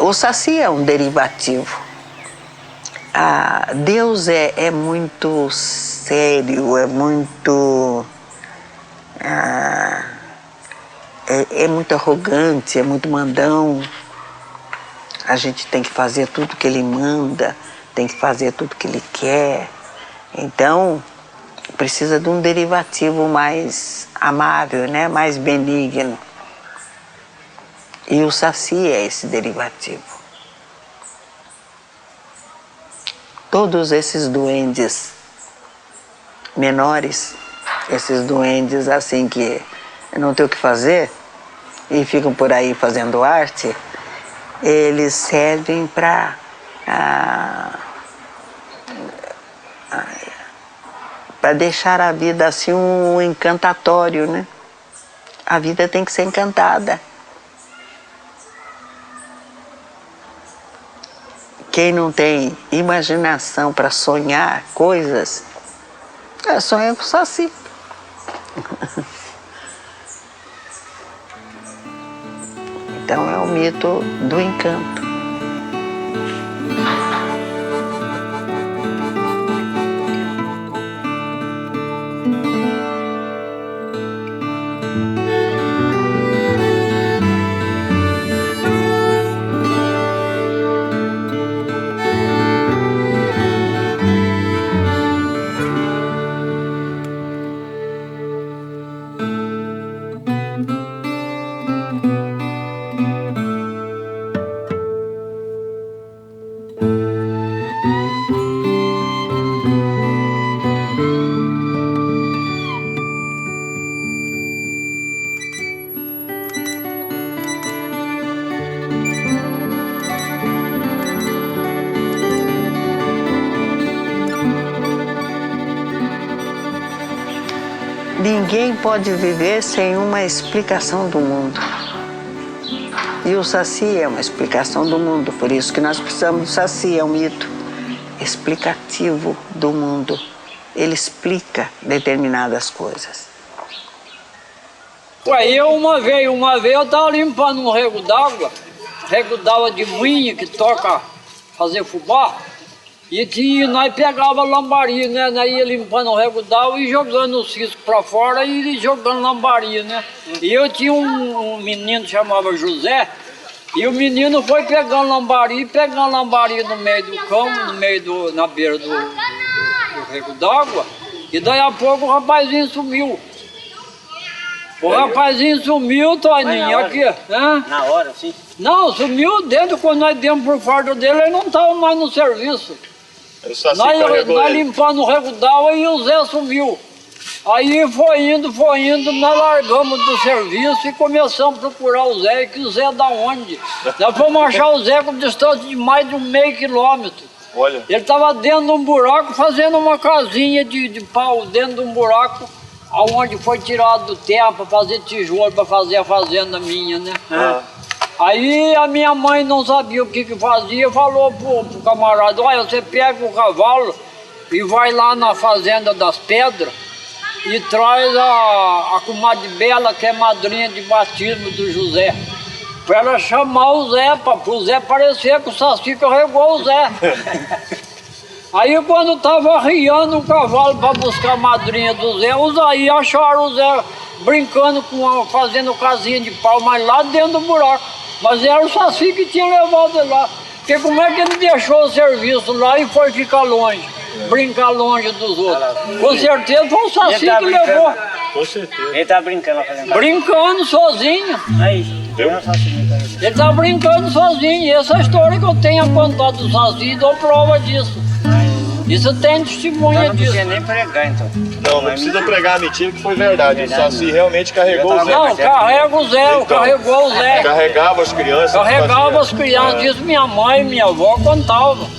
O Saci é um derivativo. Deus é muito sério, é muito arrogante, é muito mandão. A gente tem que fazer tudo que ele manda, tem que fazer tudo que ele quer. Então, precisa de um derivativo mais amável, né? Mais benigno. E o Saci é esse derivativo. Todos esses duendes menores, esses duendes assim que não tem o que fazer e ficam por aí fazendo arte, eles servem para deixar a vida assim um encantatório, né? A vida tem que ser encantada. Quem não tem imaginação para sonhar coisas, sonha com o Saci. Então é o mito do encanto. Ninguém pode viver sem uma explicação do mundo. E o Saci é uma explicação do mundo, por isso que nós precisamos do Saci, é um mito explicativo do mundo. Ele explica determinadas coisas. Ué, uma vez eu estava limpando um rego d'água de moinha que toca fazer fubá. E nós pegava lambaria, né? Nós ia limpando o rego d'água e jogando o cisco para fora e jogando lambaria, né? E eu tinha um menino que chamava José, e o menino foi pegando lambaria no meio do campo, na beira do rego d'água, e daí a pouco o rapazinho sumiu. O rapazinho sumiu, Toninho, aqui. Na hora, sim? Não, sumiu dentro, quando nós demos por fardo dele, ele não estava mais no serviço. Nós limpando o rego d'água e o Zé sumiu. Aí foi indo, nós largamos do serviço e começamos a procurar o Zé, que o Zé da onde? Nós fomos achar o Zé com distância de mais de meio quilômetro. Olha. Ele estava dentro de um buraco fazendo uma casinha de pau dentro de um buraco, aonde foi tirado do terra para fazer tijolo, para fazer a fazenda minha, né? Aí a minha mãe não sabia o que fazia, falou pro camarada: olha, você pega o cavalo e vai lá na fazenda das pedras e traz a comadre Bela, que é madrinha de batismo do José, para ela chamar o Zé, para o Zé parecer que o Saci carregou o Zé. Aí quando estava arriando o cavalo para buscar a madrinha do Zé, aí acharam o Zé brincando, fazendo casinha de pau, mas lá dentro do buraco. Mas era o Saci que tinha levado ele lá. Porque como é que ele deixou o serviço lá e foi ficar longe, brincar longe dos outros? Com certeza foi o Saci que levou. Com certeza. Ele tá brincando lá fazendo. Brincando sozinho. Aí, deu um Saci. Ele tá brincando sozinho. E essa história que eu tenho a contar do Saci, dou prova disso. Isso tem testemunha Não disso. precisa nem pregar, então. Não precisa pregar a mentira, que foi verdade. O Saci realmente carregou o Zé. Não, carrega o Zé, Então, carregou o Zé. Carregava as crianças. Carregava as crianças, isso minha mãe e minha avó contavam.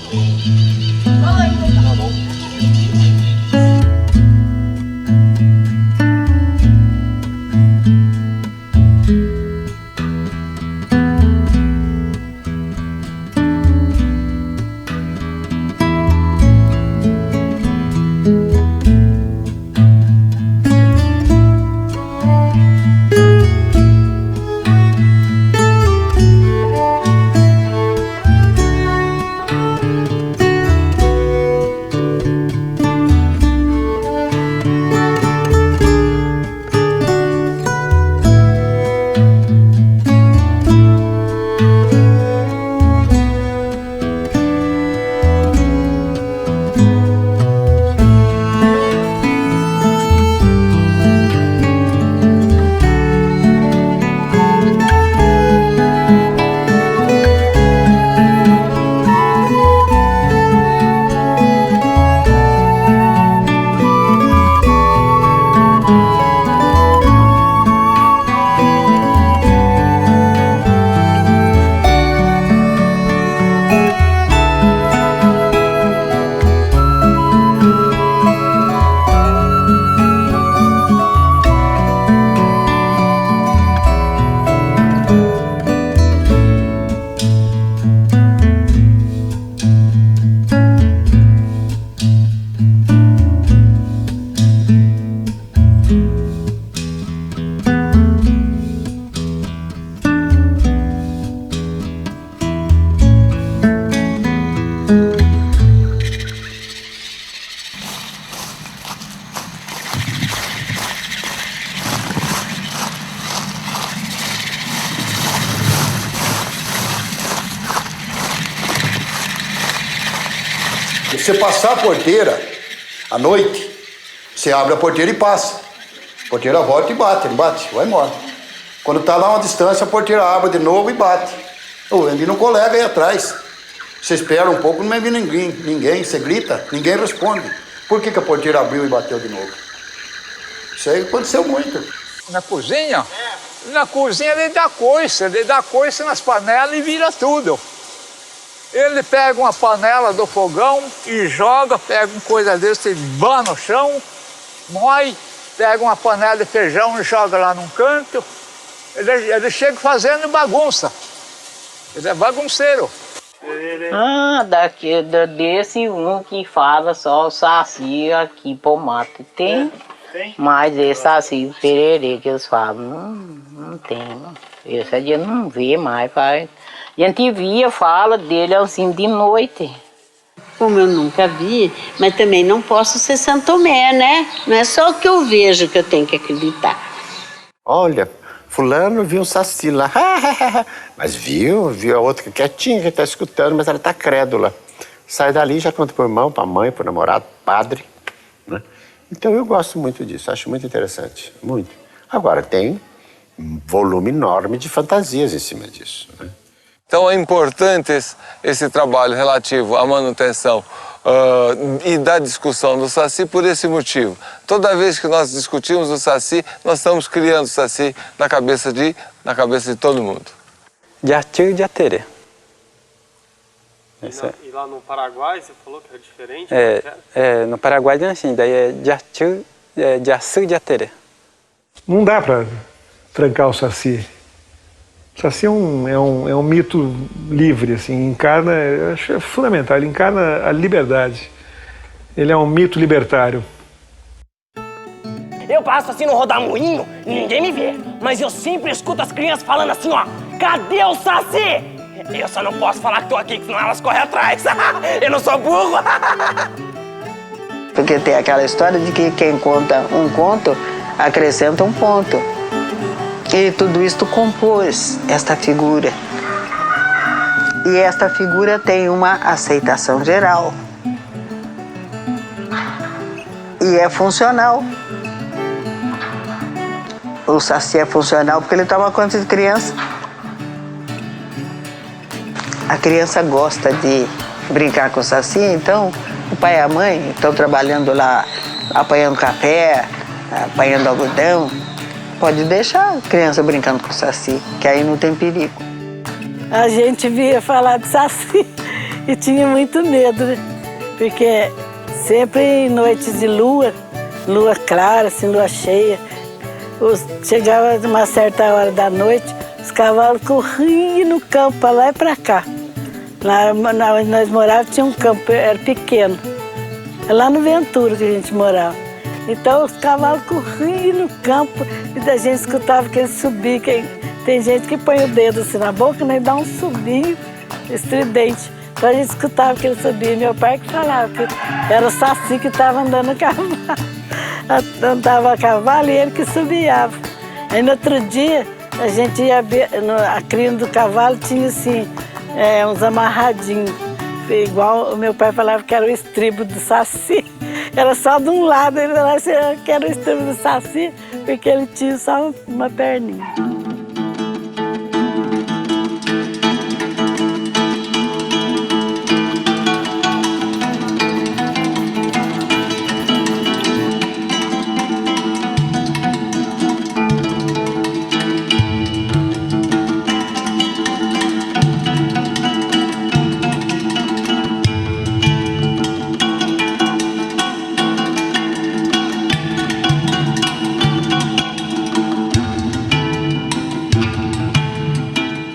Se você passar a porteira à noite, você abre a porteira e passa. A porteira volta e bate, ele bate, vai embora. Quando tá lá uma distância, a porteira abre de novo e bate. Vem vindo um colega aí atrás. Você espera um pouco, não vai vir ninguém. Você grita, ninguém responde. Por que a porteira abriu e bateu de novo? Isso aí aconteceu muito. Na cozinha? Na cozinha ele dá coice nas panelas e vira tudo. Ele pega uma panela do fogão e joga, pega uma coisa desse, vá no chão, moe, pega uma panela de feijão e joga lá num canto. Ele chega fazendo bagunça. Ele é bagunceiro. Desse um que fala só o Saci aqui por mato. Tem, mas esse Saci Pererê que eles falam, não tem. Não. Esse a gente não vê mais. A gente via, fala dele assim de noite. Como eu nunca vi, mas também não posso ser Santo Tomé, né? Não é só o que eu vejo que eu tenho que acreditar. Olha, fulano viu um Saci lá, mas viu a outra quietinha que está escutando, mas ela está crédula. Sai dali, já conta pro irmão, pra mãe, pro namorado, padre, né? Então eu gosto muito disso, acho muito interessante, muito. Agora tem um volume enorme de fantasias em cima disso, né? Então é importante esse trabalho relativo à manutenção e da discussão do Saci por esse motivo. Toda vez que nós discutimos o Saci, nós estamos criando o Saci na cabeça de todo mundo. Jati e Jaterê. E lá no Paraguai você falou que era diferente? No Paraguai é assim, daí é Jati, Jaci e Jaterê. Não dá para trancar o Saci. O Saci é um mito livre, assim, encarna, eu acho que é fundamental, ele encarna a liberdade. Ele é um mito libertário. Eu passo assim no rodamuinho e ninguém me vê, mas eu sempre escuto as crianças falando assim, ó, cadê o Saci? Eu só não posso falar que tô aqui, senão elas correm atrás. Eu não sou burro. Porque tem aquela história de que quem conta um conto acrescenta um ponto. E tudo isto compôs esta figura. E esta figura tem uma aceitação geral. E é funcional. O Saci é funcional porque ele toma conta de criança. A criança gosta de brincar com o Saci, então o pai e a mãe estão trabalhando lá, apanhando café, apanhando algodão. Pode deixar a criança brincando com o Saci, que aí não tem perigo. A gente via falar de Saci e tinha muito medo, né? Porque sempre em noites de lua clara, assim, lua cheia, chegava de uma certa hora da noite, os cavalos corriam no campo, para lá e para cá. Lá onde nós morávamos tinha um campo, era pequeno. É lá no Ventura que a gente morava. Então os cavalos corriam no campo e a gente escutava que eles subiam. Tem gente que põe o dedo assim na boca, né, e dá um subinho estridente. Então a gente escutava que ele subia. Meu pai que falava que era o Saci que estava andando a cavalo. Andava a cavalo e ele que subiava. Aí no outro dia a gente ia ver, a crina do cavalo tinha assim, uns amarradinhos. Igual o meu pai falava que era o estribo do Saci. Era só de um lado, ele falava que era o estribo do Saci, porque ele tinha só uma perninha.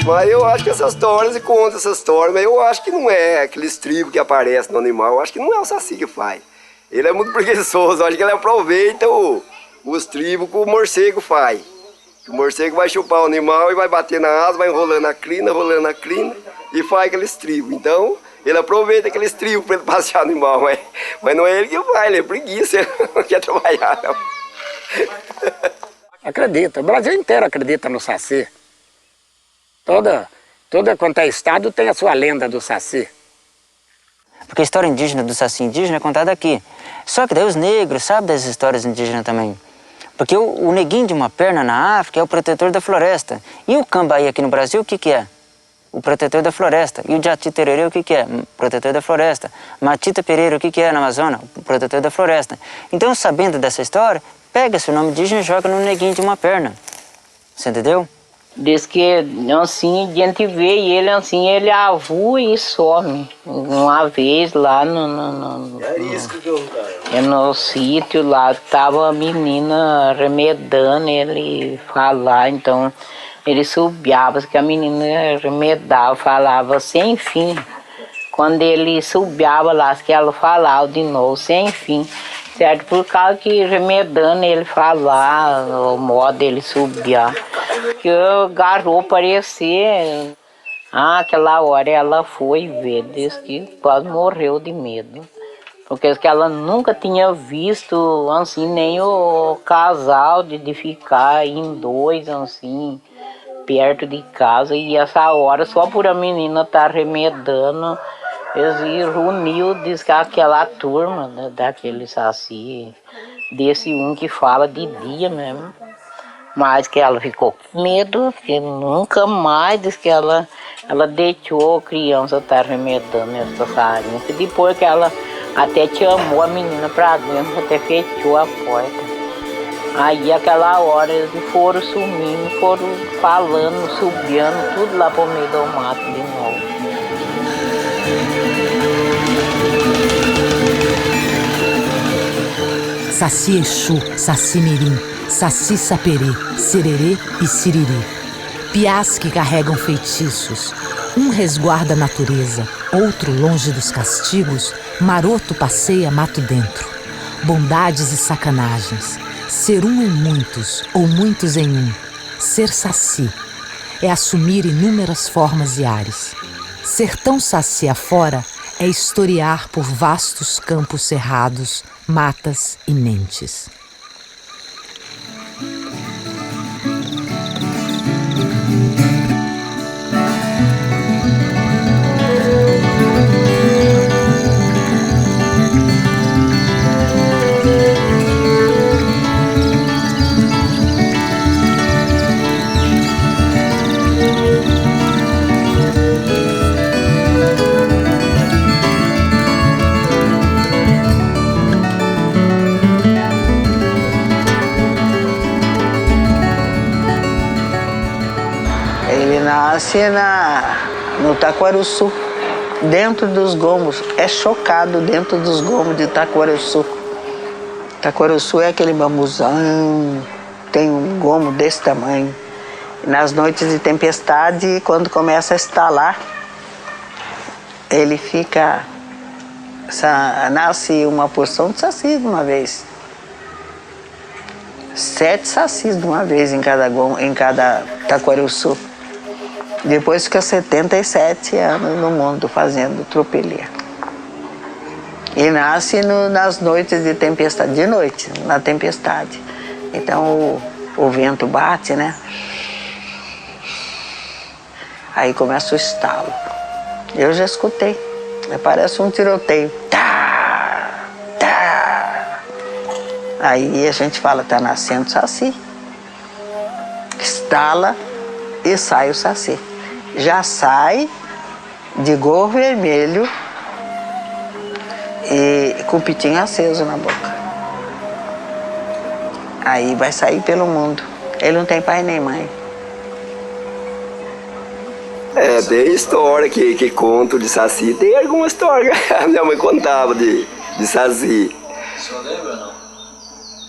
Mas eu acho que essas histórias, e conta essa história, mas eu acho que não é aquele estribo que aparece no animal, eu acho que não é o Saci que faz. Ele é muito preguiçoso, eu acho que ele aproveita o estribo que o morcego faz. O morcego vai chupar o animal e vai bater na asa, vai enrolando a crina e faz aquele estribo. Então, ele aproveita aquele estribo para ele passear no animal, mas não é ele que faz, ele é preguiça, ele não quer trabalhar, não. Acredita, o Brasil inteiro acredita no Saci. Toda quanto é estado tem a sua lenda do Saci. Porque a história indígena do Saci indígena é contada aqui. Só que daí os negros sabem das histórias indígenas também. Porque o neguinho de uma perna na África é o protetor da floresta. E o cambaí aqui no Brasil, o que é? O protetor da floresta. E o Jati Tererê, o que é? Protetor da floresta. Matita Pereira, o que é na Amazônia? O protetor da floresta. Então, sabendo dessa história, pega-se o nome indígena e joga no neguinho de uma perna. Você entendeu? Diz que, assim, a gente vê ele, assim, ele avua e some. Uma vez lá no sítio, lá estava a menina remedando ele falar, então ele subiava, que a menina remedava, falava sem fim. Quando ele subiava lá, que ela falava de novo, sem fim. Certo? Por causa que remedando ele falar, o modo dele subir. Que o garoto aparecer. Aquela hora ela foi ver, disse que quase morreu de medo. Porque que ela nunca tinha visto assim, nem o casal de ficar em dois, assim, perto de casa. E essa hora, só por a menina estar remedando, eles reuniu, diz que aquela turma, né, daquele Saci, desse um que fala de dia mesmo. Mas que ela ficou com medo, que nunca mais, diz que ela deixou a criança estar remedando essa sarinha. Que depois que ela até chamou a menina para dentro, até fechou a porta. Aí aquela hora eles foram sumindo, foram falando, subindo, tudo lá pro meio do mato de novo. Saci Exu, Saci Mirim, Saci Saperê, Sererê e Siriri. Piás que carregam feitiços. Um resguarda a natureza, outro longe dos castigos, maroto passeia mato dentro. Bondades e sacanagens. Ser um em muitos, ou muitos em um. Ser saci é assumir inúmeras formas e ares. Ser tão saci afora é historiar por vastos campos cerrados, matas e mentes. Nasce no Taquarussu, dentro dos gomos, é chocado dentro dos gomos de Taquarussu. Taquarussu é aquele bambuzão, tem um gomo desse tamanho. E nas noites de tempestade, quando começa a estalar, ele fica, nasce uma porção de saci de uma vez. 7 sacis de uma vez em cada Taquarussu. Depois fica 77 anos no mundo fazendo tropelia. E nasce nas noites de tempestade, de noite, na tempestade. Então o vento bate, né? Aí começa o estalo. Eu já escutei. Parece um tiroteio. Tá, tá. Aí a gente fala, tá nascendo saci. Estala e sai o saci. Já sai de gorro vermelho e com o pitinho aceso na boca. Aí vai sair pelo mundo. Ele não tem pai nem mãe. Tem história que conto de saci. Tem alguma história que a minha mãe contava de saci. O senhor lembra ou não?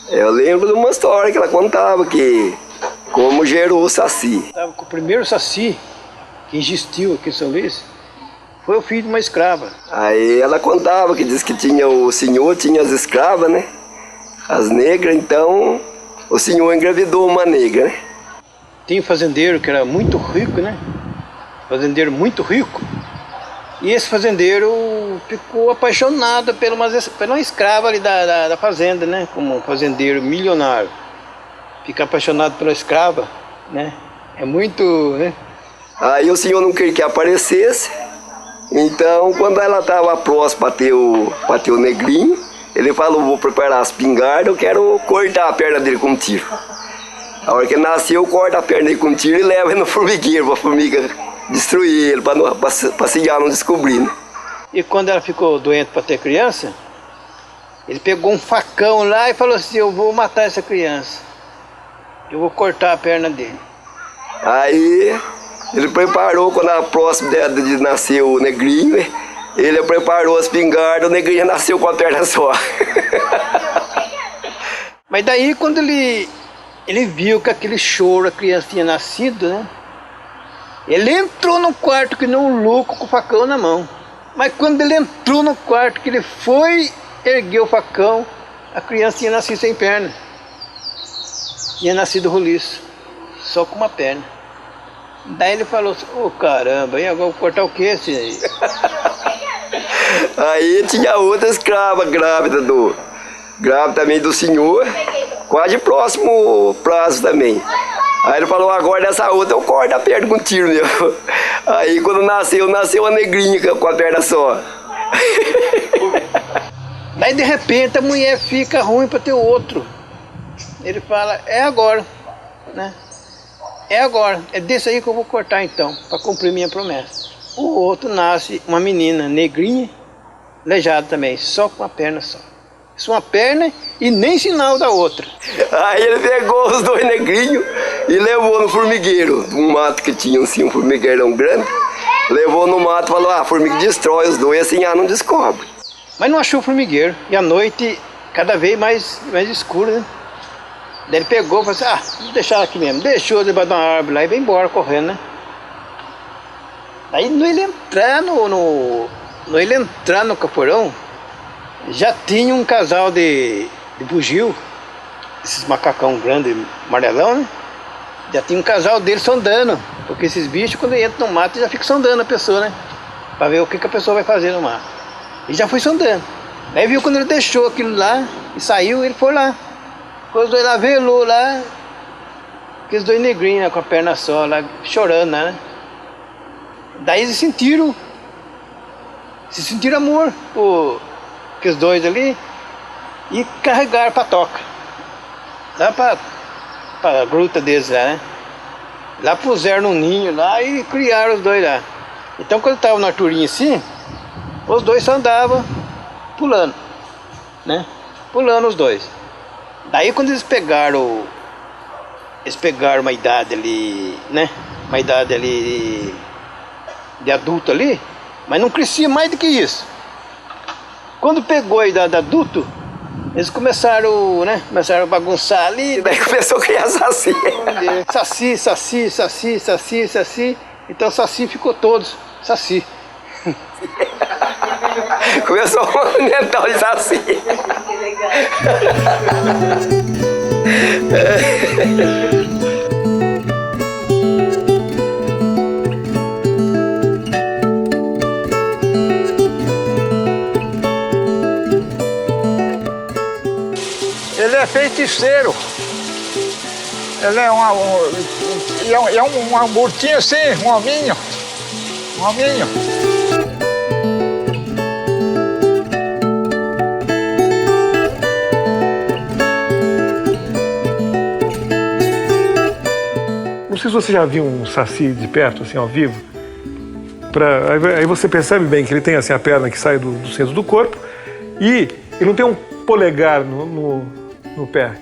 Eu lembro de uma história que ela contava, que como gerou o saci. O primeiro saci que existiu aqui em São Luís foi o filho de uma escrava. Aí ela contava que diz que o senhor tinha as escravas, né? As negras, então o senhor engravidou uma negra, né? Tinha um fazendeiro que era muito rico, né? Fazendeiro muito rico. E esse fazendeiro ficou apaixonado pela uma escrava ali da fazenda, né? Como um fazendeiro milionário. Ficar apaixonado pela escrava, né? É muito, né? Aí o senhor não queria que aparecesse, Então, quando ela estava próxima para ter o negrinho, ele falou, vou preparar as espingarda, eu quero cortar a perna dele com um tiro. A hora que ele nasceu, eu corto a perna dele com um tiro e levo ele no formigueiro, para a formiga destruir ele, para cigarro não descobrir, né? E quando ela ficou doente para ter criança, ele pegou um facão lá e falou assim, eu vou matar essa criança. Eu vou cortar a perna dele. Aí ele preparou, quando a próxima de nascer o negrinho, ele preparou as espingarda, o negrinho nasceu com a perna só. Mas daí quando ele viu que aquele choro, a criança tinha nascido, né? Ele entrou no quarto que nem um louco com o facão na mão. Mas quando ele entrou no quarto, que ele foi erguer o facão, a criança tinha nascido sem perna. Tinha nascido roliço, só com uma perna. Daí ele falou assim, ô caramba, e agora vou cortar o que esse aí? Aí tinha outra escrava grávida também do senhor, quase próximo prazo também. Aí ele falou, agora dessa outra eu corto a perna com um tiro meu. Aí quando nasceu a negrinha com a perna só. Daí de repente a mulher fica ruim para ter outro. Ele fala, é agora, né? É agora, é desse aí que eu vou cortar então, para cumprir minha promessa. O outro nasce uma menina negrinha, aleijada também, só com a perna só. Só uma perna e nem sinal da outra. Aí ele pegou os dois negrinhos e levou no formigueiro, um mato que tinha assim, um formigueirão grande. Levou no mato e falou, a formiga destrói os dois, assim ela não descobre. Mas não achou o formigueiro, e a noite cada vez mais escura, né? Daí ele pegou e falou assim, vou deixar aqui mesmo. Deixou debaixo de uma árvore lá e veio embora correndo, né? Aí no ele entrar no caporão, já tinha um casal de bugio, esses macacão grande, amarelão, né? Já tinha um casal deles sondando, porque esses bichos quando entram no mato já ficam sondando a pessoa, né? Pra ver o que a pessoa vai fazer no mato. E já foi sondando. Aí viu quando ele deixou aquilo lá e saiu, ele foi lá. Os dois lá velou lá, aqueles dois negrinhos com a perna só lá, chorando, né? Daí eles se sentiram amor por aqueles dois ali e carregaram pra toca. Lá pra gruta deles lá, né? Lá puseram no ninho lá e criaram os dois lá. Então quando estavam na alturinha assim, os dois só andavam pulando, né? Pulando os dois. Daí quando eles pegaram uma idade ali, né? Uma idade ali de adulto ali, mas não crescia mais do que isso. Quando pegou a idade de adulto, eles começaram, né? Começaram a bagunçar ali. E daí começou a criar saci. Saci. Então saci ficou todos, saci. Começou a aumentar de saci. Ele é feiticeiro. Ele é um amortinho assim, um hominho. Um hominho. Não sei se você já viu um saci de perto, assim, ao vivo. Aí você percebe bem que ele tem assim, a perna que sai do centro do corpo e ele não tem um polegar no pé.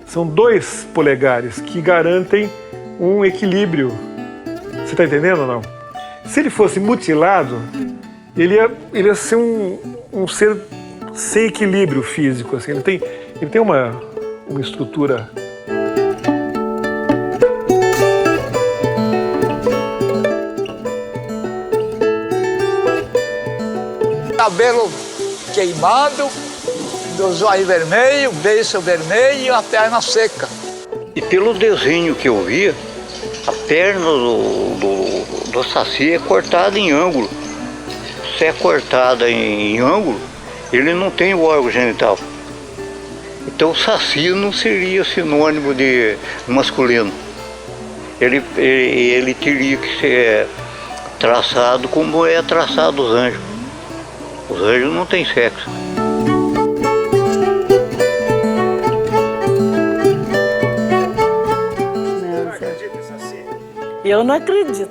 São 2 polegares que garantem um equilíbrio. Você está entendendo ou não? Se ele fosse mutilado, ele ia ser um ser sem equilíbrio físico. Assim. Ele tem uma estrutura. Cabelo queimado, dos olhos vermelhos, beiço vermelho e a perna seca. E pelo desenho que eu via, a perna do saci é cortada em ângulo. Se é cortada em ângulo, ele não tem o órgão genital. Então o saci não seria sinônimo de masculino. Ele teria que ser traçado como é traçado os anjos. Os anjos não têm sexo. Eu não acredito.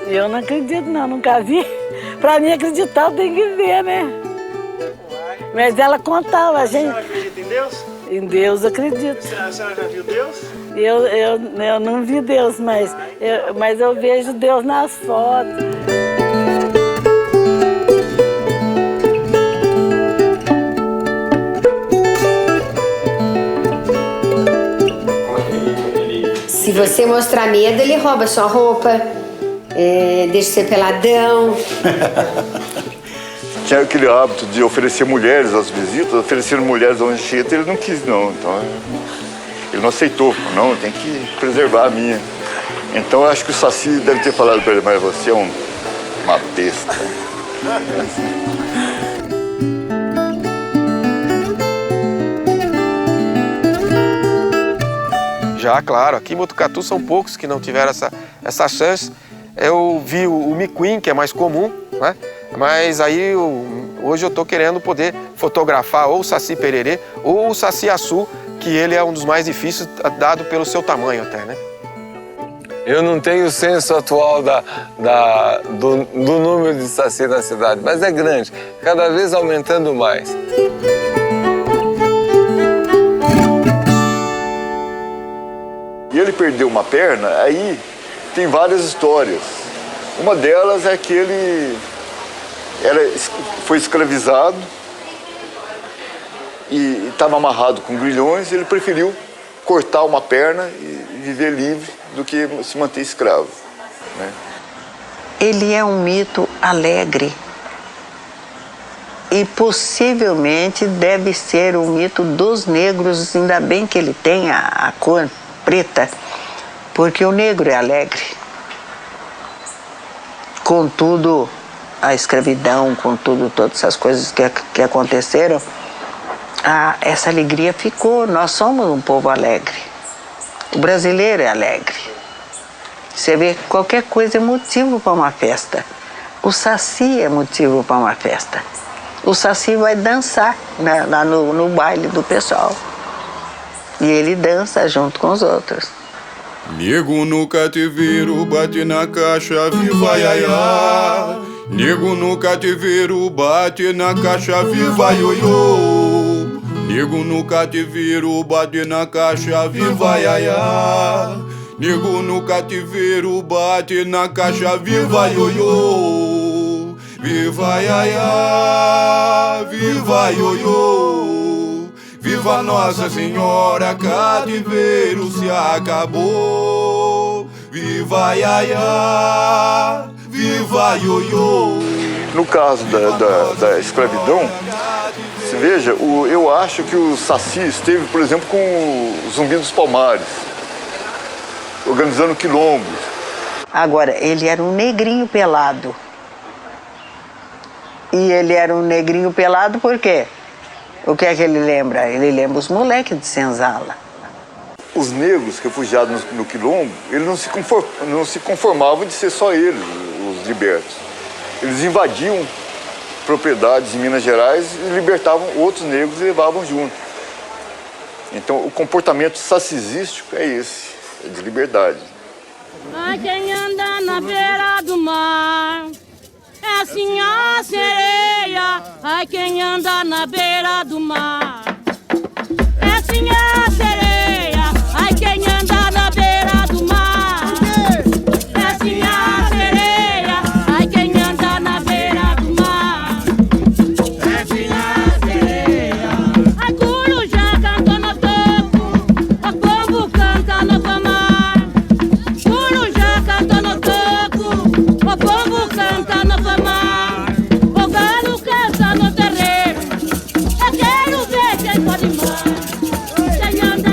Eu não acredito não, nunca vi. Pra mim acreditar eu tenho que ver, né? Mas ela contava, a gente... A senhora acredita em Deus? Em Deus eu acredito. A senhora já viu Deus? Eu não vi Deus, mas eu vejo Deus nas fotos. Se você mostrar medo, ele rouba sua roupa, deixa você peladão. Tinha aquele hábito de oferecer mulheres às visitas, oferecendo mulheres ao Anchieta, ele não quis não, então ele não aceitou, não, tem que preservar a minha. Então eu acho que o Saci deve ter falado para ele, mas você é uma besta. Já, claro, aqui em Botucatu são poucos que não tiveram essa chance. Eu vi o miquim, que é mais comum, né? Mas aí hoje eu estou querendo poder fotografar ou o Saci Pererê ou o Saci Açu, que ele é um dos mais difíceis, dado pelo seu tamanho até, né? Eu não tenho o censo atual do número de saci na cidade, mas é grande, cada vez aumentando mais. E ele perdeu uma perna, aí tem várias histórias. Uma delas é que ele foi escravizado e estava amarrado com grilhões, e ele preferiu cortar uma perna e viver livre do que se manter escravo, né? Ele é um mito alegre e possivelmente deve ser o mito dos negros, ainda bem que ele tem a cor preta, porque o negro é alegre. Contudo, a escravidão, contudo, todas essas coisas que aconteceram, essa alegria ficou. Nós somos um povo alegre. O brasileiro é alegre. Você vê que qualquer coisa é motivo para uma festa. O Saci é motivo para uma festa. O Saci vai dançar lá no baile do pessoal. E ele dança junto com os outros. Nego no cativeiro bate na caixa, viva iaiá. Nego no cativeiro bate na caixa, viva ioiô. Nego no cativeiro bate na caixa, viva iaiá. Nego no cativeiro bate na caixa, viva ioiô. Viva iaiá, viva ioiô. Viva Nossa Senhora, cativeiro se acabou. Viva iaiá, viva ioiô. No caso da escravidão, você veja, eu acho que o Saci esteve, por exemplo, com o Zumbi dos Palmares, organizando quilombos. Agora, ele era um negrinho pelado. E ele era um negrinho pelado por quê? O que é que ele lembra? Ele lembra os moleques de senzala. Os negros refugiados no quilombo, eles não se conformavam de ser só eles, os libertos. Eles invadiam propriedades em Minas Gerais e libertavam outros negros e levavam junto. Então o comportamento sacizístico é esse, é de liberdade. Ai, quem anda na beira do mar é assim a sereia. Ai, quem anda na beira do mar é assim a sereia. Ai, quem anda na beira do mar é assim a sereia. Ai, quem anda na beira do mar é assim a sereia. Ai, Corujá canta no toco, o povo canta no pomar. Corujá canta no toco, o povo canta no pomar. O galo canta no terreiro. Eu quero ver quem pode mais. Quem anda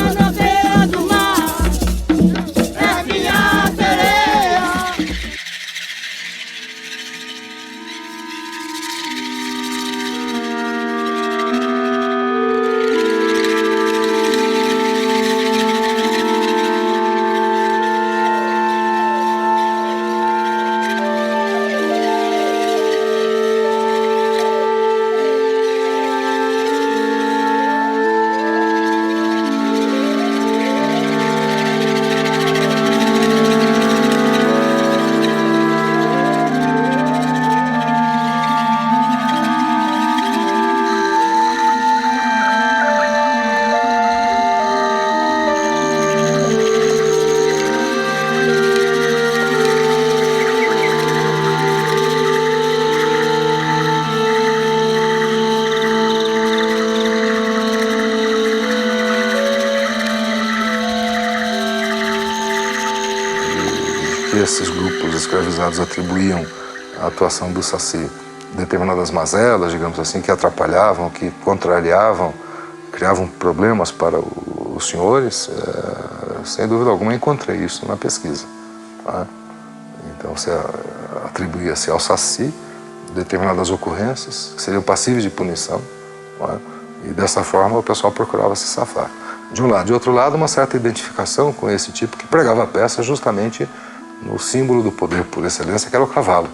esses grupos escravizados atribuíam à atuação do Saci determinadas mazelas, digamos assim, que atrapalhavam, que contrariavam, criavam problemas para os senhores, sem dúvida alguma encontrei isso na pesquisa. Tá? Então você atribuía-se ao Saci determinadas ocorrências que seriam passíveis de punição, tá? E dessa forma o pessoal procurava se safar. De um lado. De outro lado, uma certa identificação com esse tipo que pregava a peça justamente no símbolo do poder por excelência, que era o cavalo.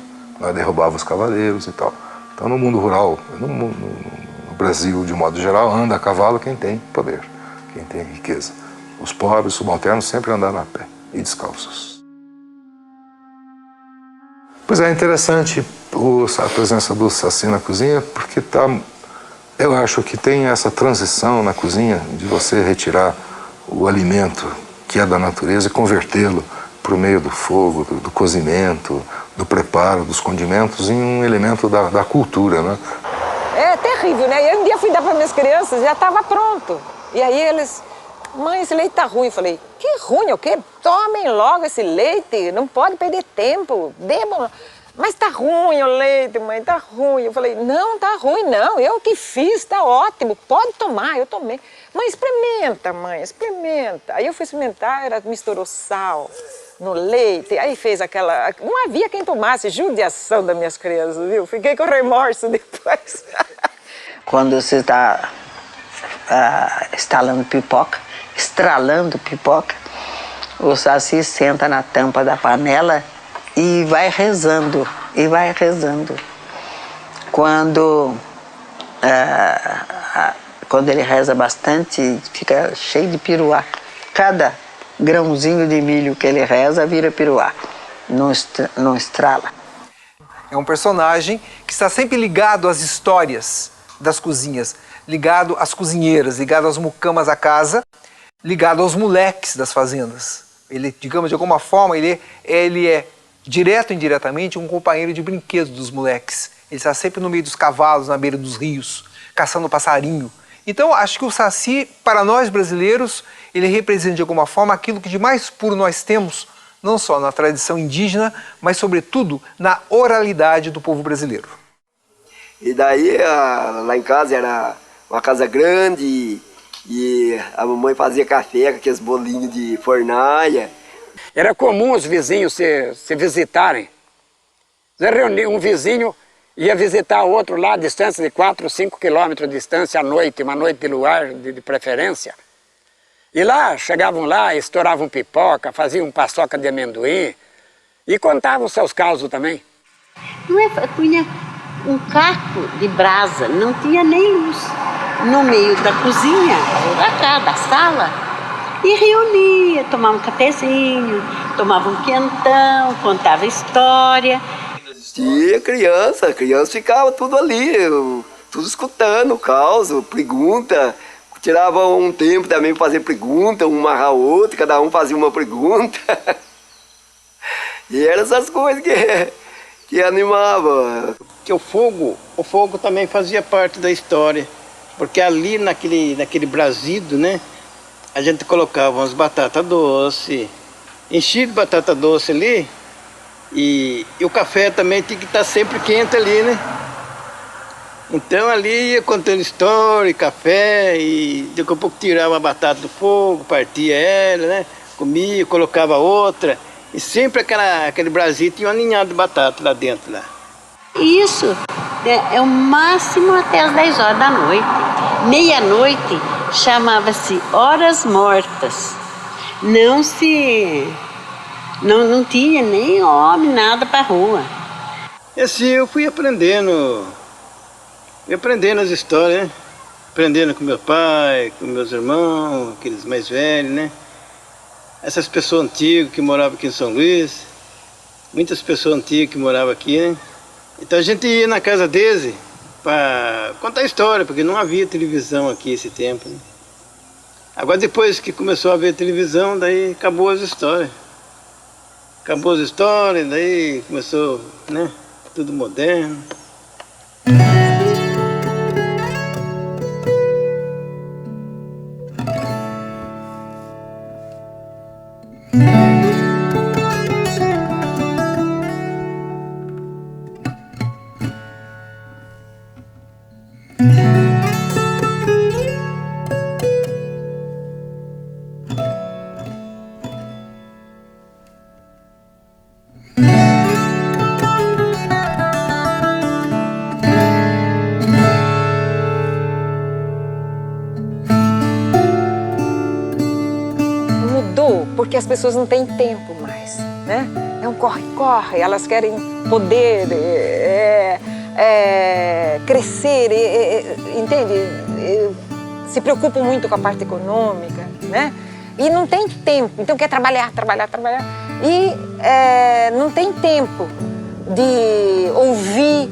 Derrubava os cavaleiros e tal. Então, no mundo rural, no Brasil, de modo geral, anda a cavalo quem tem poder, quem tem riqueza. Os pobres, subalternos, sempre andaram a pé e descalços. Pois é interessante a presença do Saci na cozinha, porque eu acho que tem essa transição na cozinha de você retirar o alimento que é da natureza e convertê-lo por meio do fogo, do cozimento, do preparo, dos condimentos em um elemento da cultura, né? É terrível, né? Eu um dia fui dar para minhas crianças, já estava pronto. E aí eles, mãe, esse leite tá ruim. Eu falei, que ruim, o quê? Tomem logo esse leite, não pode perder tempo, bebam. Mas tá ruim o leite, mãe, tá ruim. Eu falei, não, tá ruim não, eu que fiz, tá ótimo, pode tomar, eu tomei. Mãe, experimenta, mãe, experimenta. Aí eu fui experimentar, misturou sal no leite, aí fez aquela... Não havia quem tomasse, judiação das minhas crianças, viu? Fiquei com remorso depois. Quando você está estralando pipoca, o Saci senta na tampa da panela e vai rezando, Quando ele reza bastante, fica cheio de piruá. Cada grãozinho de milho que ele reza vira piruá, não estrala. É um personagem que está sempre ligado às histórias das cozinhas, ligado às cozinheiras, ligado às mucamas da casa, ligado aos moleques das fazendas. Ele, digamos, de alguma forma, ele é direto ou indiretamente um companheiro de brinquedo dos moleques. Ele está sempre no meio dos cavalos, na beira dos rios, caçando passarinho. Então, acho que o Saci, para nós brasileiros, ele representa de alguma forma aquilo que de mais puro nós temos, não só na tradição indígena, mas sobretudo na oralidade do povo brasileiro. E daí, lá em casa era uma casa grande e a mamãe fazia café com aqueles bolinhos de fornalha. Era comum os vizinhos se visitarem. Um vizinho ia visitar outro lá, a distância de 4 ou 5 quilômetros de distância à noite, uma noite de luar de preferência. E lá, chegavam lá, estouravam pipoca, faziam paçoca de amendoim e contavam seus causos também. Punha um caco de brasa, não tinha nem luz, no meio da cozinha, da sala, e reunia, tomava um cafezinho, tomava um quentão, contava história. Tinha criança ficava tudo ali, tudo escutando o caos, pergunta, tirava um tempo também para fazer pergunta, um marra outro, cada um fazia uma pergunta. E eram essas coisas que animava. Que o fogo também fazia parte da história, porque ali naquele brasido, né, a gente colocava umas batatas doces, enchia de batata doce ali, e o café também tinha que estar sempre quente ali, né? Então ali ia contando história, café, e daqui a pouco tirava a batata do fogo, partia ela, né? Comia, colocava outra, e sempre aquele brasito tinha uma ninhada de batata lá dentro. Lá. Isso é o máximo até as 10 horas da noite. Meia-noite chamava-se Horas Mortas. Não tinha nem homem, nada para rua. E assim eu fui aprendendo as histórias, né? Aprendendo com meu pai, com meus irmãos, aqueles mais velhos, né? Essas pessoas antigas que moravam aqui em São Luís, muitas pessoas antigas que moravam aqui, né? Então a gente ia na casa deles para contar história, porque não havia televisão aqui esse tempo, né? Agora depois que começou a haver televisão, daí acabou as histórias. Daí começou, né? Tudo moderno. porque as pessoas não têm tempo mais, né? É um corre-corre, elas querem poder, crescer, entende? Se preocupam muito com a parte econômica, né? E não tem tempo, então quer trabalhar. E não tem tempo de ouvir,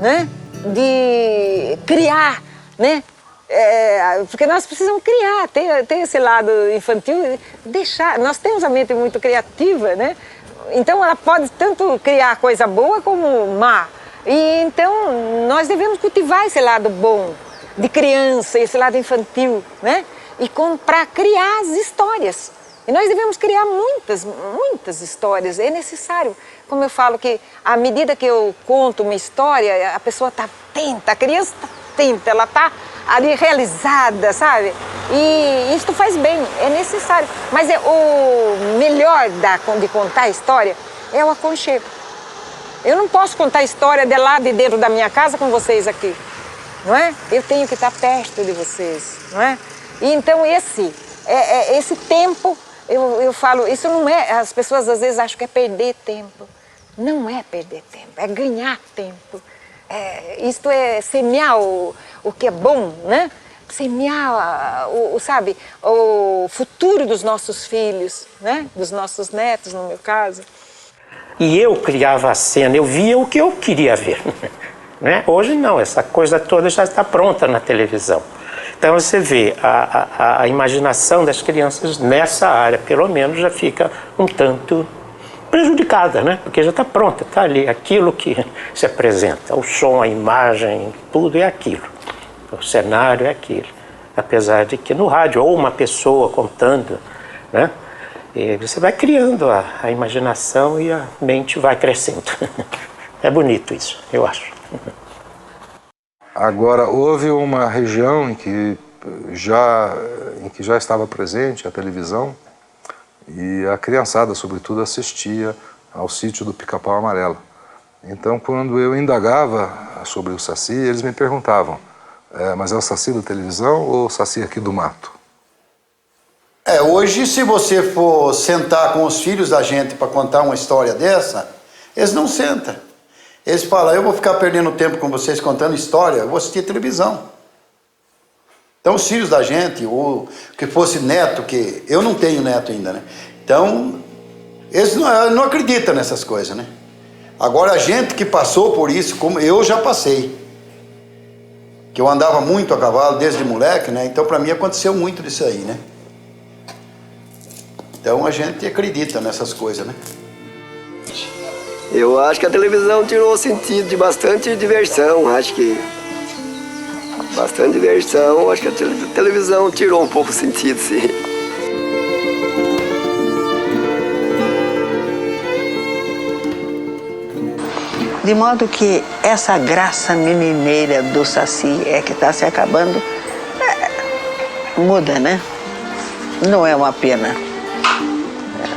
né? De criar, né? Porque nós precisamos criar, ter esse lado infantil, deixar. Nós temos a mente muito criativa, né? Então ela pode tanto criar coisa boa como má. E então nós devemos cultivar esse lado bom de criança, esse lado infantil, né? E para criar as histórias. E nós devemos criar muitas histórias, é necessário. Como eu falo que à medida que eu conto uma história, a pessoa está atenta, a criança está atenta, ela está ali realizada, sabe? E isso faz bem, é necessário. Mas o melhor de contar a história é o aconchego. Eu não posso contar a história de lá de dentro da minha casa com vocês aqui, não é? Eu tenho que estar perto de vocês, não é? E então esse tempo, eu falo, isso não é, as pessoas às vezes acham que é perder tempo. Não é perder tempo, é ganhar tempo. Isto é semear o que é bom, né? Semear, sabe, o futuro dos nossos filhos, né? Dos nossos netos, no meu caso. E eu criava a cena, eu via o que eu queria ver. Né? Hoje não, essa coisa toda já está pronta na televisão. Então você vê, a imaginação das crianças nessa área, pelo menos, já fica um tanto prejudicada, né? Porque já está pronta, está ali, aquilo que se apresenta, o som, a imagem, tudo é aquilo, o cenário é aquilo. Apesar de que no rádio, ou uma pessoa contando, né? E você vai criando a imaginação e a mente vai crescendo. É bonito isso, eu acho. Agora, houve uma região em que já estava presente a televisão e a criançada, sobretudo, assistia ao sítio do Pica-Pau Amarelo. Então, quando eu indagava sobre o Saci, eles me perguntavam, mas é o Saci da televisão ou o Saci aqui do mato? Hoje, se você for sentar com os filhos da gente para contar uma história dessa, eles não sentam. Eles falam, eu vou ficar perdendo tempo com vocês contando história, eu vou assistir televisão. Então, os filhos da gente, ou que fosse neto, que eu não tenho neto ainda, né? Então, eles não acreditam nessas coisas, né? Agora, a gente que passou por isso, como eu já passei, que eu andava muito a cavalo desde moleque, né? Então, para mim, aconteceu muito disso aí, né? Então, a gente acredita nessas coisas, né? Eu acho que a televisão tirou o sentido de bastante diversão, acho que bastante diversão, acho que a televisão tirou um pouco o sentido, sim. De modo que essa graça menineira do Saci que está se acabando, muda, né? Não é uma pena.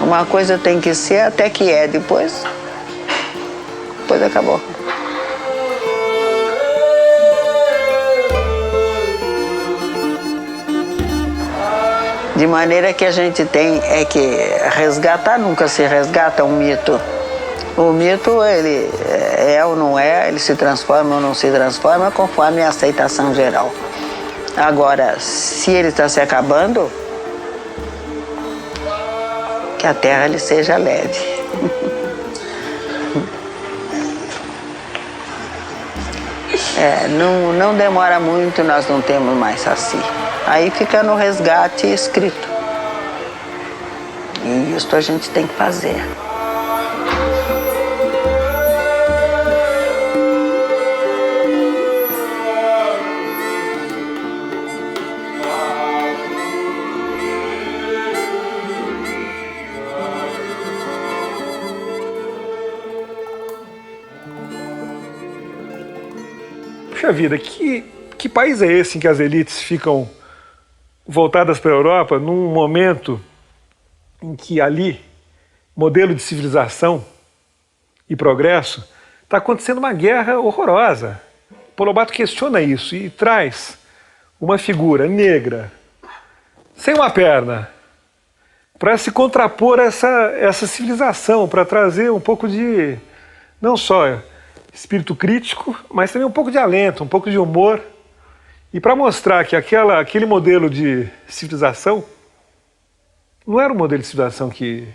Uma coisa tem que ser até que depois acabou. De maneira que a gente tem que resgatar, nunca se resgata um mito. O mito, ele é ou não é, ele se transforma ou não se transforma conforme a aceitação geral. Agora, se ele está se acabando, que a terra lhe seja leve. Não demora muito, nós não temos mais Saci. Aí fica no resgate escrito. E isso a gente tem que fazer. Puxa vida, que país é esse em que as elites ficam voltadas para a Europa num momento em que ali, modelo de civilização e progresso, está acontecendo uma guerra horrorosa. Paulo Lobato questiona isso e traz uma figura negra, sem uma perna, para se contrapor a essa civilização, para trazer um pouco de, não só espírito crítico, mas também um pouco de alento, um pouco de humor, e para mostrar que aquele modelo de civilização não era um modelo de civilização que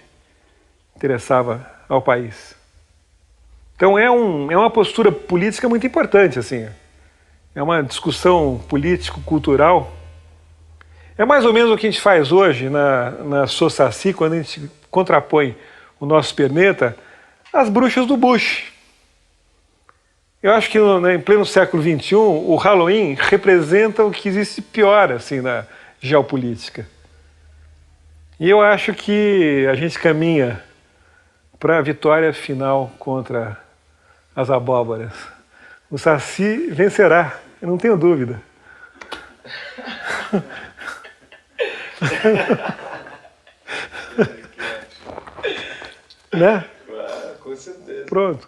interessava ao país. Então é uma postura política muito importante, assim. É uma discussão político-cultural. É mais ou menos o que a gente faz hoje na Saci, quando a gente contrapõe o nosso perneta às bruxas do Bush. Eu acho que em pleno século XXI, o Halloween representa o que existe pior assim, na geopolítica. E eu acho que a gente caminha para a vitória final contra as abóboras. O Saci vencerá, eu não tenho dúvida. Né? Com certeza. Pronto.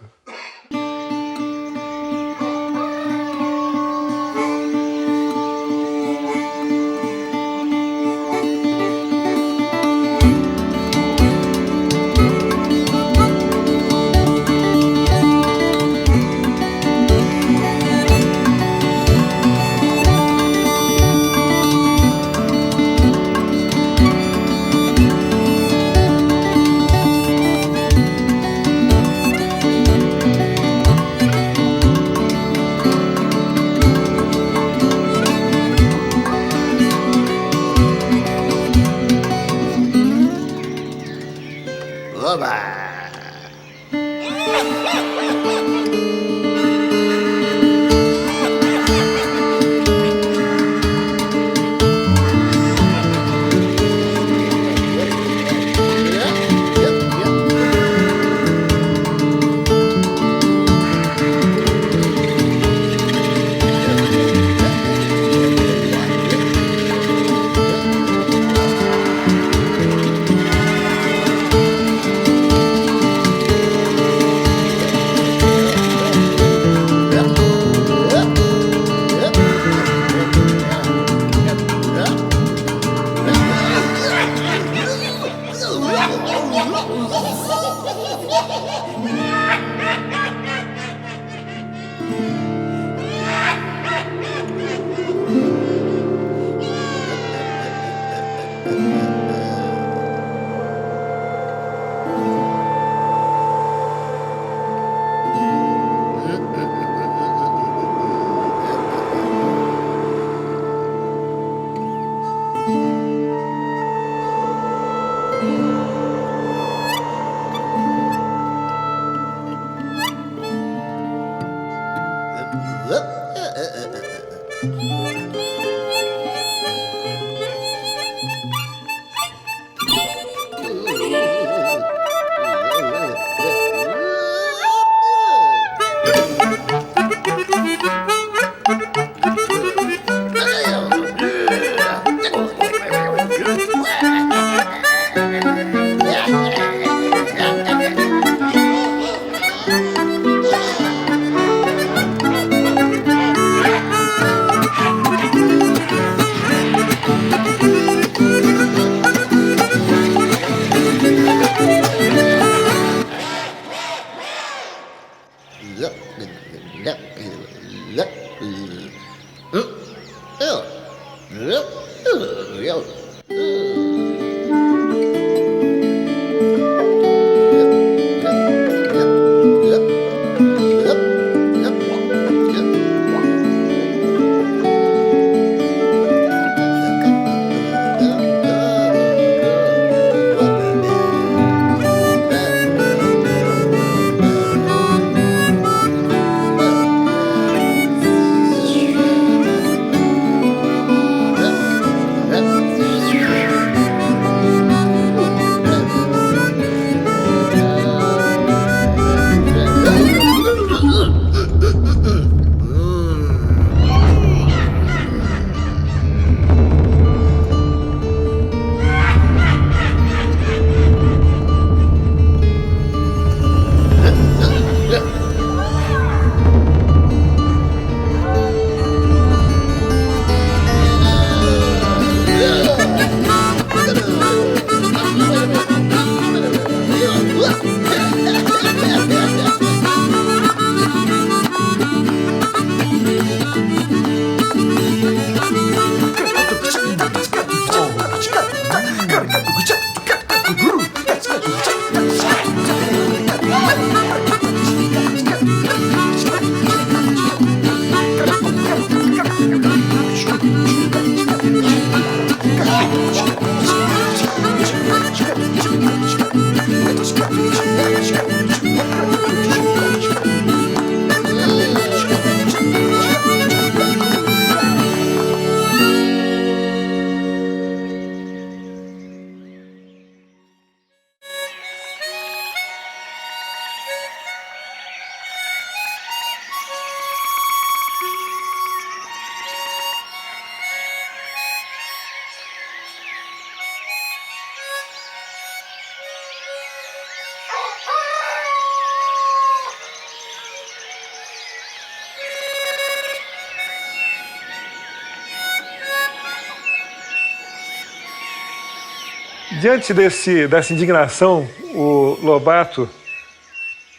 Diante dessa indignação, o Lobato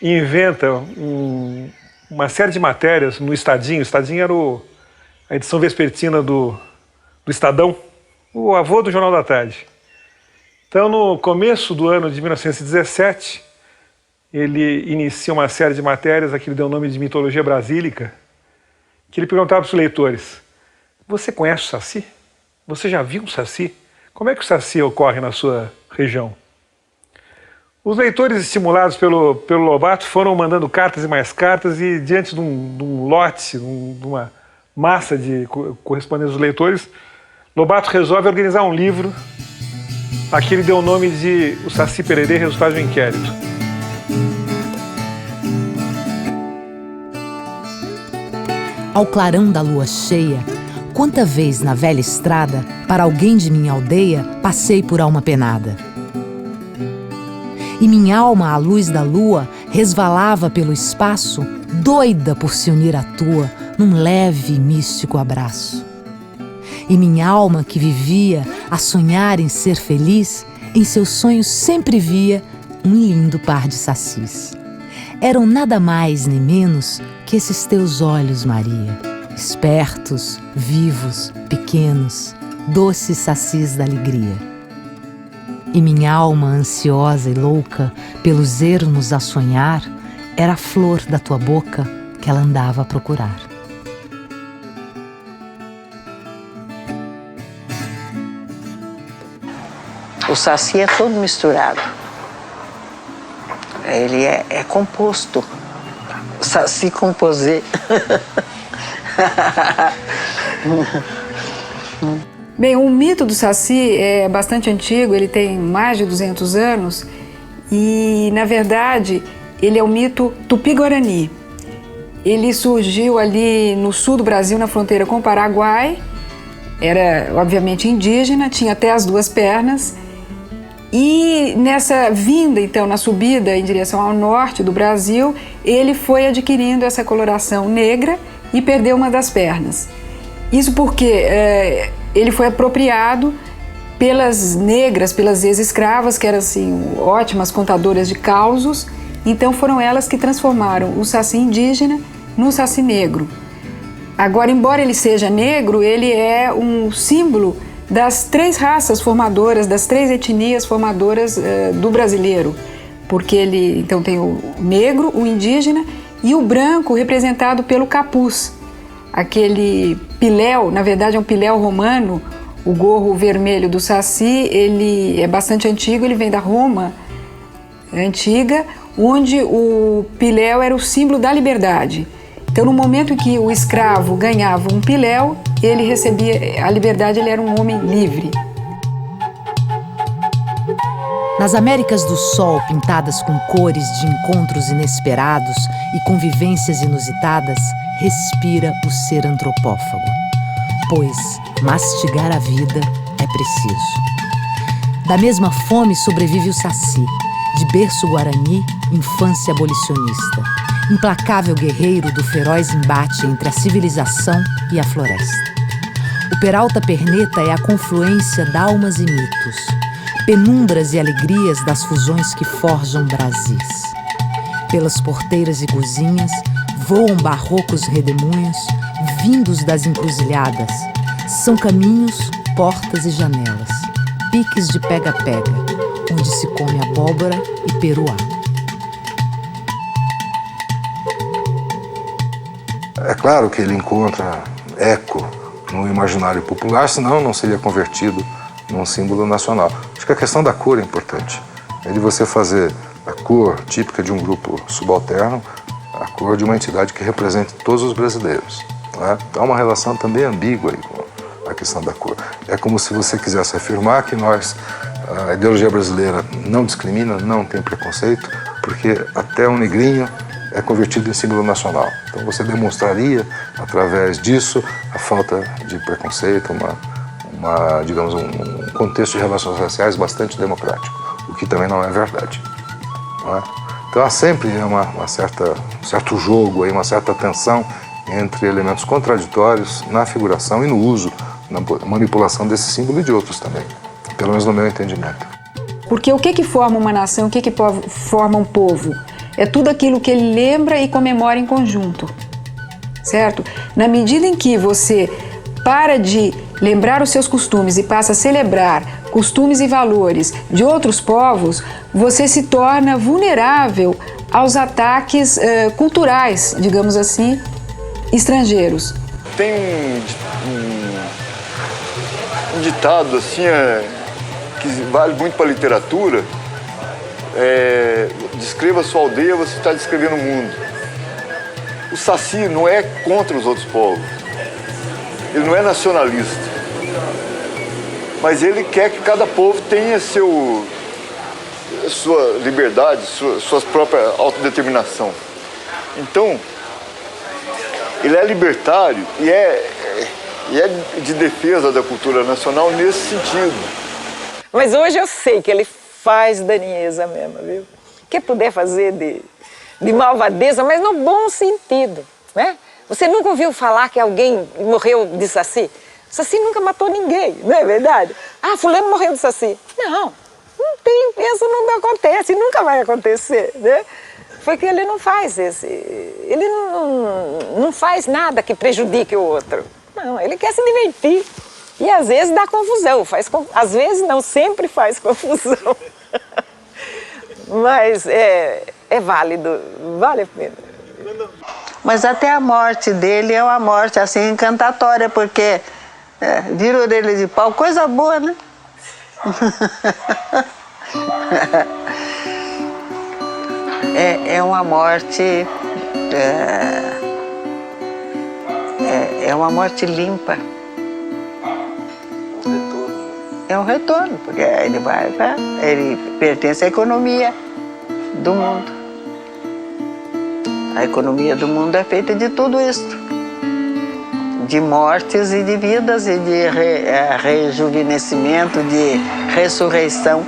inventa uma série de matérias no Estadinho. O Estadinho era a edição vespertina do Estadão, o avô do Jornal da Tarde. Então, no começo do ano de 1917, ele inicia uma série de matérias, a que ele deu o nome de Mitologia Brasílica, que ele perguntava para os leitores: você conhece o Saci? Você já viu um Saci? Como é que o Saci ocorre na sua região? Os leitores, estimulados pelo Lobato, foram mandando cartas e mais cartas, e diante de um lote, de uma massa de correspondentes dos leitores, Lobato resolve organizar um livro, a que ele deu o nome de O Saci Pererê, Resultado do Inquérito. Ao clarão da lua cheia, quanta vez na velha estrada, para alguém de minha aldeia, passei por alma penada. E minha alma, à luz da lua, resvalava pelo espaço, doida por se unir à tua, num leve e místico abraço. E minha alma, que vivia a sonhar em ser feliz, em seus sonhos sempre via um lindo par de sacis. Eram nada mais nem menos que esses teus olhos, Maria, espertos, vivos, pequenos, doces sacis da alegria. E minha alma ansiosa e louca, pelos ermos a sonhar, era a flor da tua boca que ela andava a procurar. O Saci é todo misturado. Ele é composto. Saci composé. Bem, o mito do Saci é bastante antigo, ele tem mais de 200 anos e, na verdade, ele é o mito tupi-guarani. Ele surgiu ali no sul do Brasil, na fronteira com o Paraguai, era obviamente indígena, tinha até as duas pernas e nessa vinda, então, na subida em direção ao norte do Brasil, ele foi adquirindo essa coloração negra e perdeu uma das pernas. Isso porque ele foi apropriado pelas negras, pelas ex-escravas, que eram assim, ótimas contadoras de causos, então foram elas que transformaram o Saci indígena no Saci negro. Agora, embora ele seja negro, ele é um símbolo das três raças formadoras, das três etnias formadoras do brasileiro, porque ele então tem o negro, o indígena e o branco representado pelo capuz. Aquele piléu, na verdade é um piléu romano, o gorro vermelho do Saci, ele é bastante antigo, ele vem da Roma antiga, onde o piléu era o símbolo da liberdade. Então, no momento em que o escravo ganhava um piléu, ele recebia a liberdade, ele era um homem livre. Nas Américas do Sol, pintadas com cores de encontros inesperados e convivências inusitadas, respira o ser antropófago. Pois mastigar a vida é preciso. Da mesma fome sobrevive o Saci, de berço guarani, infância abolicionista, implacável guerreiro do feroz embate entre a civilização e a floresta. O Peralta Perneta é a confluência d'almas e mitos, penumbras e alegrias das fusões que forjam Brasis. Pelas porteiras e cozinhas voam barrocos redemoinhos, vindos das encruzilhadas. São caminhos, portas e janelas, piques de pega-pega, onde se come abóbora e peruá. É claro que ele encontra eco no imaginário popular, senão não seria convertido num símbolo nacional. Acho que a questão da cor é importante. É de você fazer a cor típica de um grupo subalterno, a cor de uma entidade que represente todos os brasileiros. Não é? Há uma relação também ambígua aí com a questão da cor. É como se você quisesse afirmar que a ideologia brasileira não discrimina, não tem preconceito, porque até um negrinho é convertido em símbolo nacional. Então você demonstraria, através disso, a falta de preconceito, digamos, um contexto de relações raciais bastante democrático, o que também não é verdade. Não é? Então há sempre um certo jogo, aí, uma certa tensão entre elementos contraditórios na figuração e no uso, na manipulação desse símbolo e de outros também, pelo menos no meu entendimento. Porque o que forma uma nação, o que forma um povo? É tudo aquilo que ele lembra e comemora em conjunto, certo? Na medida em que você para de lembrar os seus costumes e passa a celebrar costumes e valores de outros povos, você se torna vulnerável aos ataques culturais, digamos assim, estrangeiros. Tem um ditado assim, que vale muito para a literatura, descreva a sua aldeia, você está descrevendo o mundo. O Saci não é contra os outros povos, ele não é nacionalista, mas ele quer que cada povo tenha sua liberdade, sua própria autodeterminação. Então, ele é libertário e é de defesa da cultura nacional nesse sentido. Mas hoje eu sei que ele faz da nieza mesmo, viu? O que puder fazer de malvadeza, mas no bom sentido, né? Você nunca ouviu falar que alguém morreu de saci? Saci nunca matou ninguém, não é verdade? Ah, fulano morreu de saci. Não tem, isso não acontece, nunca vai acontecer, né? Porque ele não faz ele não faz nada que prejudique o outro. Não, ele quer se divertir. E às vezes dá confusão, às vezes não, sempre faz confusão. Mas é válido, vale a pena. Mas até a morte dele é uma morte assim encantatória, porque vira orelha de pau, coisa boa, né? É uma morte, é uma morte limpa. É um retorno, porque ele pertence à economia do mundo. A economia do mundo é feita de tudo isso, de mortes e de vidas, e de rejuvenescimento, de ressurreição.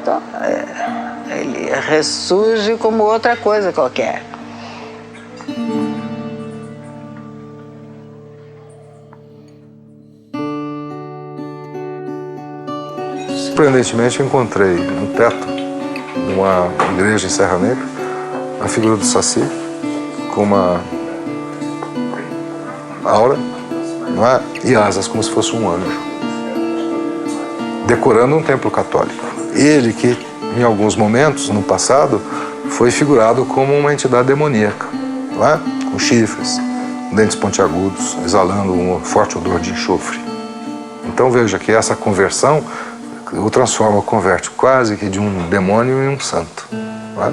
Então, ele ressurge como outra coisa qualquer. Surpreendentemente, eu encontrei no teto de uma igreja em Serra Negra a figura do Saci com uma aura, não é? E asas, como se fosse um anjo, decorando um templo católico. Ele que, em alguns momentos, no passado, foi figurado como uma entidade demoníaca, não é? Com chifres, dentes pontiagudos, exalando um forte odor de enxofre. Então veja que essa conversão o transforma, converte quase que de um demônio em um santo. Não é?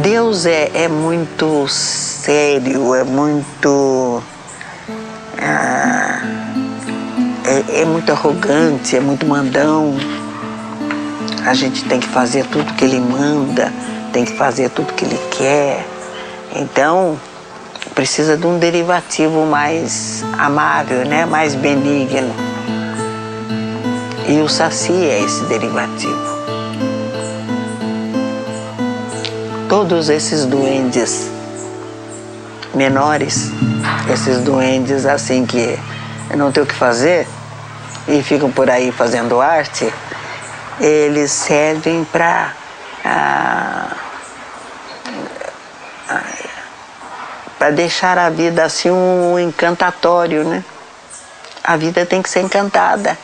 Deus é muito sério, é muito arrogante, é muito mandão. A gente tem que fazer tudo que ele manda, tem que fazer tudo que ele quer. Então, precisa de um derivativo mais amável, né? Mais benigno. E o Saci é esse derivativo. Todos esses duendes menores, esses duendes assim que não tem o que fazer e ficam por aí fazendo arte, eles servem para deixar a vida assim um encantatório, né? A vida tem que ser encantada.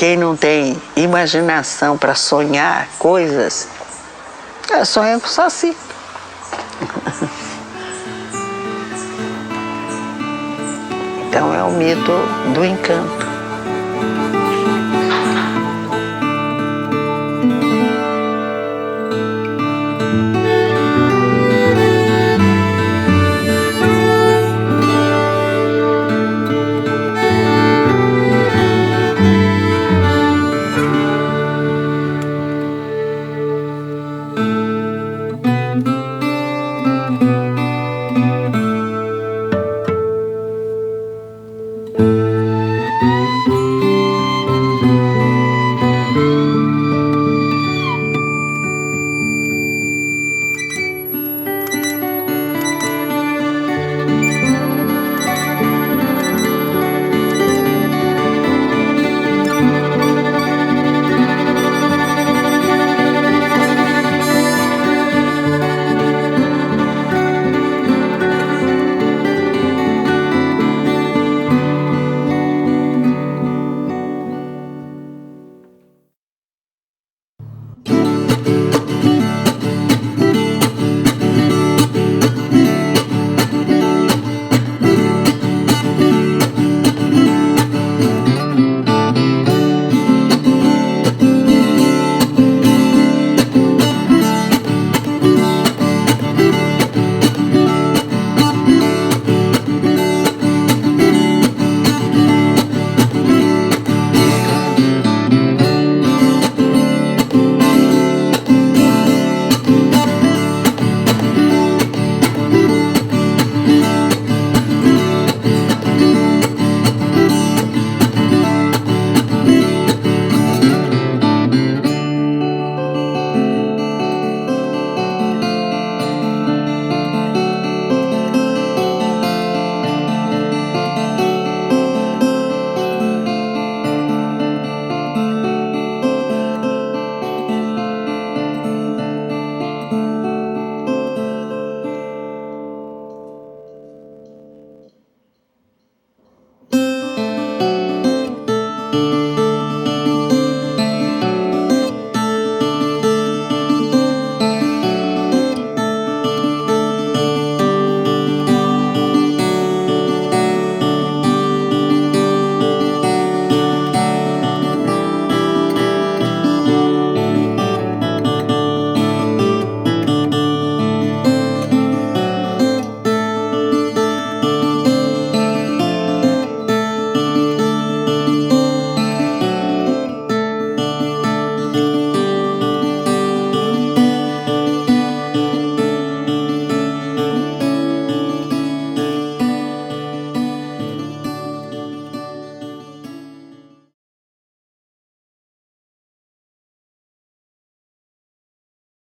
quem não tem imaginação para sonhar coisas, sonha com o Saci. Então é o mito do encanto.